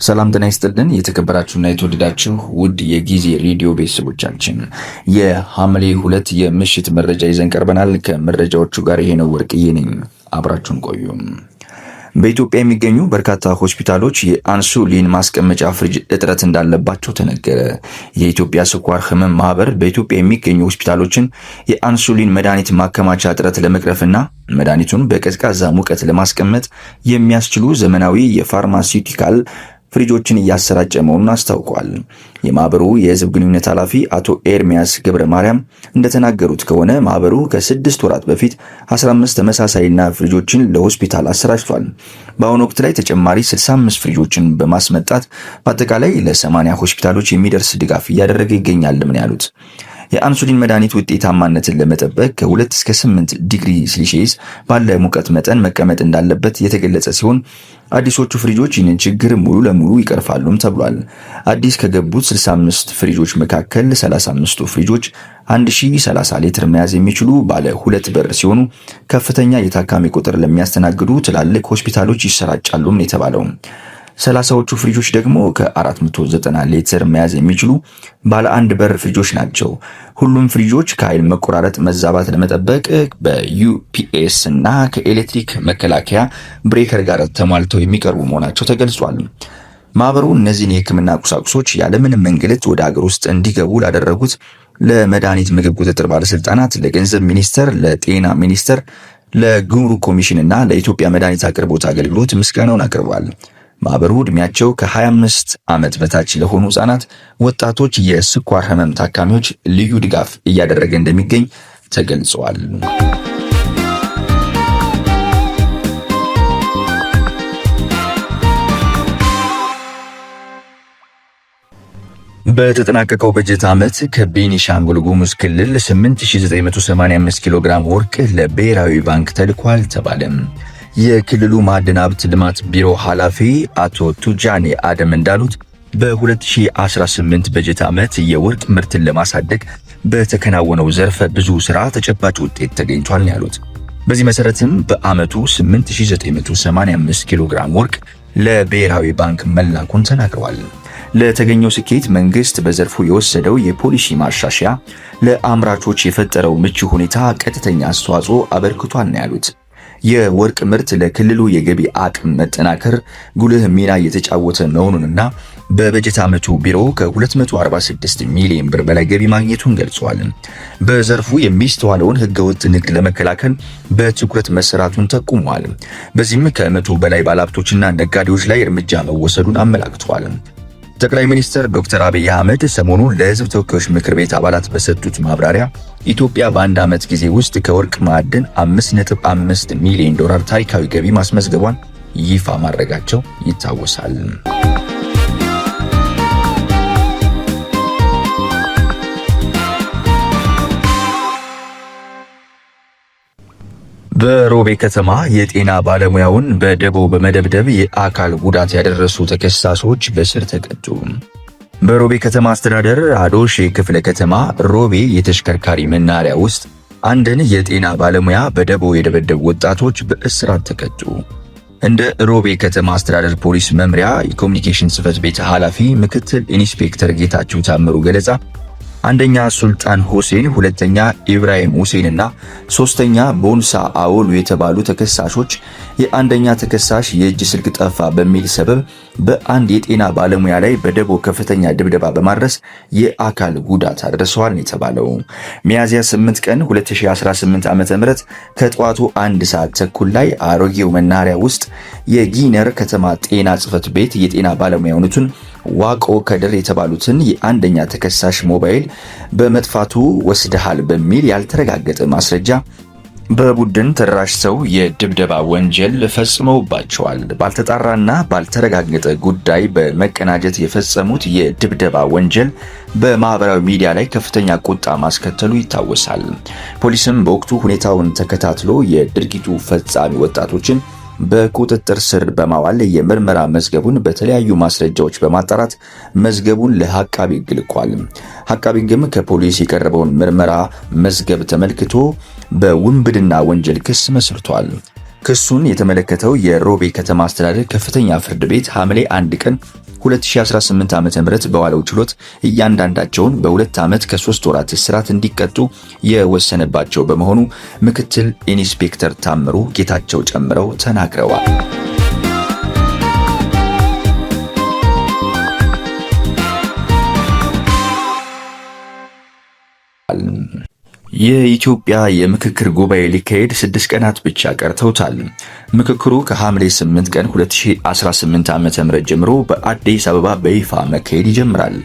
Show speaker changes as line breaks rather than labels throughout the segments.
ሰላም ጤና ይስጥልን። የተከበራችሁና የተወደዳችሁ ውድ የጊዜ ሬዲዮ ቤተሰቦቻችን የሐምሌ 2 የምሽት መረጃ ይዘን ቀርበናል። ከመረጃዎቹ ጋር ይሄ ነው ወርቅዬ ነኝ። አብራችሁን ቆዩ። በኢትዮጵያ የሚገኙ በርካታ ሆስፒታሎች የአንሱሊን ማስቀመጫ ፍሪጅ እጥረት እንዳለባቸው ተነገረ። የኢትዮጵያ ስኳር ህመም ማህበር በኢትዮጵያ የሚገኙ ሆስፒታሎችን የአንሱሊን መድኃኒት ማከማቻ እጥረት ለመቅረፍና መድኃኒቱን በቀዝቃዛ ሙቀት ለማስቀመጥ የሚያስችሉ ዘመናዊ የፋርማሲውቲካል ፍሪጆችን እያሰራጨ መሆኑን አስታውቋል። የማህበሩ የህዝብ ግንኙነት ኃላፊ አቶ ኤርሚያስ ገብረ ማርያም እንደተናገሩት ከሆነ ማህበሩ ከ6 ወራት በፊት 15 ተመሳሳይና ፍሪጆችን ለሆስፒታል አሰራጭቷል። በአሁኑ ወቅት ላይ ተጨማሪ 65 ፍሪጆችን በማስመጣት በአጠቃላይ ለ80 ሆስፒታሎች የሚደርስ ድጋፍ እያደረገ ይገኛል ምን ያሉት የአንሱሊን መድኃኒት ውጤታማነትን ለመጠበቅ ከ2 እስከ 8 ዲግሪ ሴልሺየስ ባለ ሙቀት መጠን መቀመጥ እንዳለበት የተገለጸ ሲሆን አዲሶቹ ፍሪጆች ይህንን ችግር ሙሉ ለሙሉ ይቀርፋሉም ተብሏል። አዲስ ከገቡት 65 ፍሪጆች መካከል 35ቱ ፍሪጆች 1030 ሊትር መያዝ የሚችሉ ባለ 2 በር ሲሆኑ ከፍተኛ የታካሚ ቁጥር ለሚያስተናግዱ ትላልቅ ሆስፒታሎች ይሰራጫሉም የተባለው። 30ዎቹ ፍሪጆች ደግሞ ከ490 ሊትር መያዝ የሚችሉ ባለ 1 በር ፍሪጆች ናቸው። ሁሉም ፍሪጆች ከኃይል መቆራረጥ መዛባት ለመጠበቅ በዩፒኤስ እና ከኤሌክትሪክ መከላከያ ብሬከር ጋር ተሟልተው የሚቀርቡ መሆናቸው ተገልጿል። ማህበሩ እነዚህን የሕክምና ቁሳቁሶች ያለምንም እንግልት ወደ ሀገር ውስጥ እንዲገቡ ላደረጉት ለመድኃኒት ምግብ ቁጥጥር ባለስልጣናት፣ ለገንዘብ ሚኒስቴር፣ ለጤና ሚኒስቴር፣ ለጉምሩክ ኮሚሽን እና ለኢትዮጵያ መድኃኒት አቅርቦት አገልግሎት ምስጋናውን አቅርቧል። ማህበሩ ዕድሜያቸው ከ25 ዓመት በታች ለሆኑ ህጻናት፣ ወጣቶች፣ የስኳር ህመም ታካሚዎች ልዩ ድጋፍ እያደረገ እንደሚገኝ ተገልጿል። በተጠናቀቀው በጀት ዓመት ከቤኒሻንጉል ጉሙዝ ክልል 8985 ኪሎ ግራም ወርቅ ለብሔራዊ ባንክ ተልኳል ተባለ። የክልሉ ማዕድን ሀብት ልማት ቢሮ ኃላፊ አቶ ቱጃኔ አደም እንዳሉት በ2018 በጀት ዓመት የወርቅ ምርትን ለማሳደግ በተከናወነው ዘርፈ ብዙ ስራ ተጨባጭ ውጤት ተገኝቷል ያሉት። በዚህ መሰረትም በዓመቱ 8985 ኪሎ ግራም ወርቅ ለብሔራዊ ባንክ መላኩን ተናግረዋል። ለተገኘው ስኬት መንግስት በዘርፉ የወሰደው የፖሊሲ ማሻሻያ ለአምራቾች የፈጠረው ምቹ ሁኔታ ቀጥተኛ አስተዋጽኦ አበርክቷል ነው ያሉት። የወርቅ ምርት ለክልሉ የገቢ አቅም መጠናከር ጉልህ ሚና እየተጫወተ መሆኑንና በበጀት ዓመቱ ቢሮ ከ246 ሚሊዮን ብር በላይ ገቢ ማግኘቱን ገልጸዋል። በዘርፉ የሚስተዋለውን ህገወጥ ንግድ ለመከላከል በትኩረት መሰራቱን ጠቁመዋል። በዚህም ከ100 በላይ ባለሀብቶችና ነጋዴዎች ላይ እርምጃ መወሰዱን አመላክተዋል። ጠቅላይ ሚኒስትር ዶክተር አብይ አህመድ ሰሞኑን ለህዝብ ተወካዮች ምክር ቤት አባላት በሰጡት ማብራሪያ ኢትዮጵያ በአንድ ዓመት ጊዜ ውስጥ ከወርቅ ማዕድን 5.5 ሚሊዮን ዶላር ታሪካዊ ገቢ ማስመዝገቧን ይፋ ማድረጋቸው ይታወሳል። በሮቤ ከተማ የጤና ባለሙያውን በደቦ በመደብደብ የአካል ጉዳት ያደረሱ ተከሳሾች በእስር ተቀጡ። በሮቤ ከተማ አስተዳደር አዶሼ ክፍለ ከተማ ሮቤ የተሽከርካሪ መናኸሪያ ውስጥ አንድን የጤና ባለሙያ በደቦ የደበደቡ ወጣቶች በእስራት ተቀጡ። እንደ ሮቤ ከተማ አስተዳደር ፖሊስ መምሪያ የኮሚኒኬሽን ጽሕፈት ቤት ኃላፊ ምክትል ኢንስፔክተር ጌታቸው ታምሩ ገለጻ አንደኛ ሱልጣን ሁሴን፣ ሁለተኛ ኢብራሂም ሁሴን እና ሶስተኛ ቦንሳ አወሉ የተባሉ ተከሳሾች የአንደኛ ተከሳሽ የእጅ ስልክ ጠፋ በሚል ሰበብ በአንድ የጤና ባለሙያ ላይ በደቦ ከፍተኛ ድብደባ በማድረስ የአካል ጉዳት አድርሰዋል የተባለው ሚያዝያ 8 ቀን 2018 ዓ.ም ከጠዋቱ 1 ሰዓት ተኩል ላይ አሮጌው መናኸሪያ ውስጥ የጊነር ከተማ ጤና ጽሕፈት ቤት የጤና ባለሙያውነቱን ዋቆ ከድር የተባሉትን የአንደኛ ተከሳሽ ሞባይል በመጥፋቱ ወስደሃል በሚል ያልተረጋገጠ ማስረጃ በቡድን ተደራጅተው የድብደባ ወንጀል ፈጽመውባቸዋል። ባልተጣራና ባልተረጋገጠ ጉዳይ በመቀናጀት የፈጸሙት የድብደባ ወንጀል በማህበራዊ ሚዲያ ላይ ከፍተኛ ቁጣ ማስከተሉ ይታወሳል። ፖሊስም በወቅቱ ሁኔታውን ተከታትሎ የድርጊቱ ፈጻሚ ወጣቶችን በቁጥጥር ስር በማዋል የምርመራ መዝገቡን በተለያዩ ማስረጃዎች በማጣራት መዝገቡን ለአቃቢ ሕግ ልኳል። አቃቢ ሕግም ከፖሊስ የቀረበውን ምርመራ መዝገብ ተመልክቶ በውንብድና ወንጀል ክስ መስርቷል። ክሱን የተመለከተው የሮቤ ከተማ አስተዳደር ከፍተኛ ፍርድ ቤት ሐምሌ 1 ቀን 2018 ዓ.ም በዋለው ችሎት እያንዳንዳቸውን በ2 ዓመት ከ3 ወራት እስራት እንዲቀጡ የወሰነባቸው በመሆኑ ምክትል ኢንስፔክተር ታምሩ ጌታቸው ጨምረው ተናግረዋል። የኢትዮጵያ የምክክር ጉባኤ ሊካሄድ 6 ቀናት ብቻ ቀርተውታል። ምክክሩ ከሐምሌ 8 ቀን 2018 ዓ.ም ጀምሮ በአዲስ አበባ በይፋ መካሄድ ይጀምራል።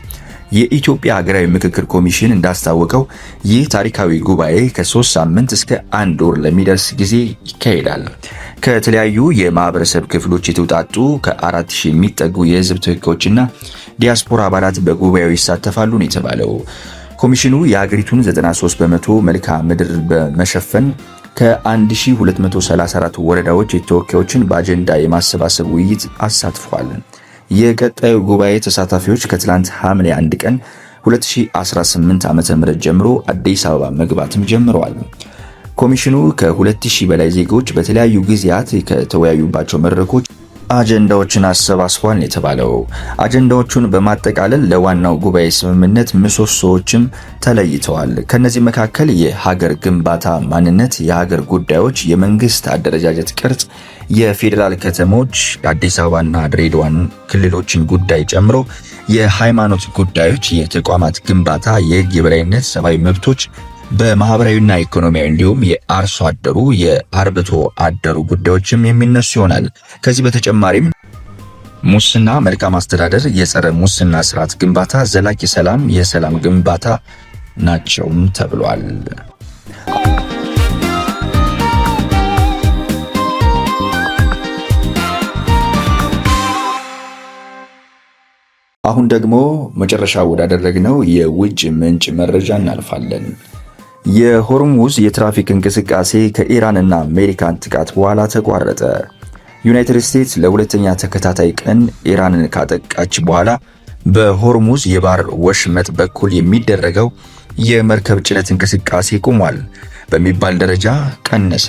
የኢትዮጵያ ሀገራዊ ምክክር ኮሚሽን እንዳስታወቀው ይህ ታሪካዊ ጉባኤ ከ3 ሳምንት እስከ 1 ወር ለሚደርስ ጊዜ ይካሄዳል። ከተለያዩ የማህበረሰብ ክፍሎች የተውጣጡ ከ4000 የሚጠጉ የህዝብ ተወካዮችና ዲያስፖራ አባላት በጉባኤው ይሳተፋሉ ነው የተባለው። ኮሚሽኑ የሀገሪቱን 93 በመቶ መልክዓ ምድር በመሸፈን ከ1234 ወረዳዎች የተወካዮችን በአጀንዳ የማሰባሰብ ውይይት አሳትፏል። የቀጣዩ ጉባኤ ተሳታፊዎች ከትላንት ሐምሌ 1 ቀን 2018 ዓ.ም ጀምሮ አዲስ አበባ መግባትም ጀምረዋል። ኮሚሽኑ ከ2000 በላይ ዜጎች በተለያዩ ጊዜያት ከተወያዩባቸው መድረኮች አጀንዳዎችን አሰባስቧል የተባለው አጀንዳዎቹን በማጠቃለል ለዋናው ጉባኤ ስምምነት ምሰሶዎችም ተለይተዋል። ከነዚህ መካከል የሀገር ግንባታ ማንነት፣ የሀገር ጉዳዮች፣ የመንግስት አደረጃጀት ቅርጽ፣ የፌዴራል ከተሞች አዲስ አበባና ድሬዳዋን ክልሎችን ጉዳይ ጨምሮ የሃይማኖት ጉዳዮች፣ የተቋማት ግንባታ፣ የህግ የበላይነት፣ ሰብአዊ መብቶች በማህበራዊና ኢኮኖሚያዊ እንዲሁም የአርሶ አደሩ የአርብቶ አደሩ ጉዳዮችም የሚነሱ ይሆናል። ከዚህ በተጨማሪም ሙስና፣ መልካም አስተዳደር፣ የጸረ ሙስና ስርዓት ግንባታ፣ ዘላቂ ሰላም፣ የሰላም ግንባታ ናቸውም ተብሏል። አሁን ደግሞ መጨረሻ ወዳደረግነው የውጭ ምንጭ መረጃ እናልፋለን። የሆርሙዝ የትራፊክ እንቅስቃሴ ከኢራንና አሜሪካን ጥቃት በኋላ ተቋረጠ። ዩናይትድ ስቴትስ ለሁለተኛ ተከታታይ ቀን ኢራንን ካጠቃች በኋላ በሆርሙዝ የባህር ወሽመጥ በኩል የሚደረገው የመርከብ ጭነት እንቅስቃሴ ቆሟል በሚባል ደረጃ ቀነሰ።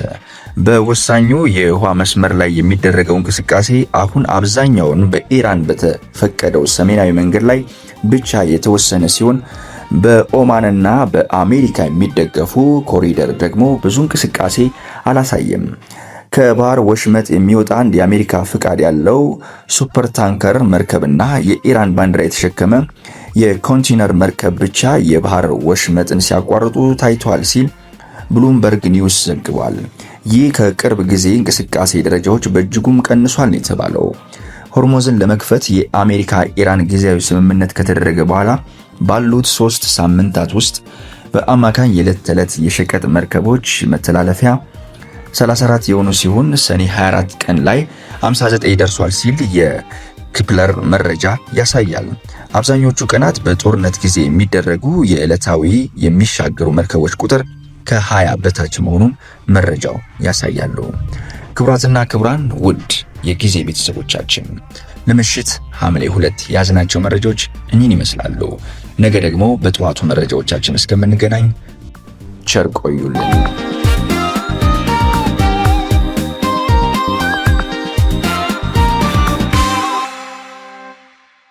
በወሳኙ የውሃ መስመር ላይ የሚደረገው እንቅስቃሴ አሁን አብዛኛውን በኢራን በተፈቀደው ሰሜናዊ መንገድ ላይ ብቻ የተወሰነ ሲሆን በኦማንና በአሜሪካ የሚደገፉ ኮሪደር ደግሞ ብዙ እንቅስቃሴ አላሳየም። ከባህር ወሽመጥ የሚወጣ አንድ የአሜሪካ ፍቃድ ያለው ሱፐር ታንከር መርከብና የኢራን ባንዲራ የተሸከመ የኮንቴነር መርከብ ብቻ የባህር ወሽመጥን ሲያቋርጡ ታይቷል ሲል ብሉምበርግ ኒውስ ዘግቧል። ይህ ከቅርብ ጊዜ እንቅስቃሴ ደረጃዎች በእጅጉም ቀንሷል ነው የተባለው። ሆርሙዝን ለመክፈት የአሜሪካ ኢራን ጊዜያዊ ስምምነት ከተደረገ በኋላ ባሉት 3 ሳምንታት ውስጥ በአማካኝ የዕለት ተዕለት የሸቀጥ መርከቦች መተላለፊያ 34 የሆኑ ሲሆን ሰኔ 24 ቀን ላይ 59 ደርሷል ሲል የክፕለር መረጃ ያሳያል። አብዛኞቹ ቀናት በጦርነት ጊዜ የሚደረጉ የዕለታዊ የሚሻገሩ መርከቦች ቁጥር ከ20 በታች መሆኑን መረጃው ያሳያሉ። ክቡራትና ክቡራን ውድ የጊዜ ቤተሰቦቻችን ለምሽት ሐምሌ 2 ያዝናቸው መረጃዎች እኚህን ይመስላሉ። ነገ ደግሞ በጠዋቱ መረጃዎቻችን እስከምንገናኝ ቸር ቆዩልን።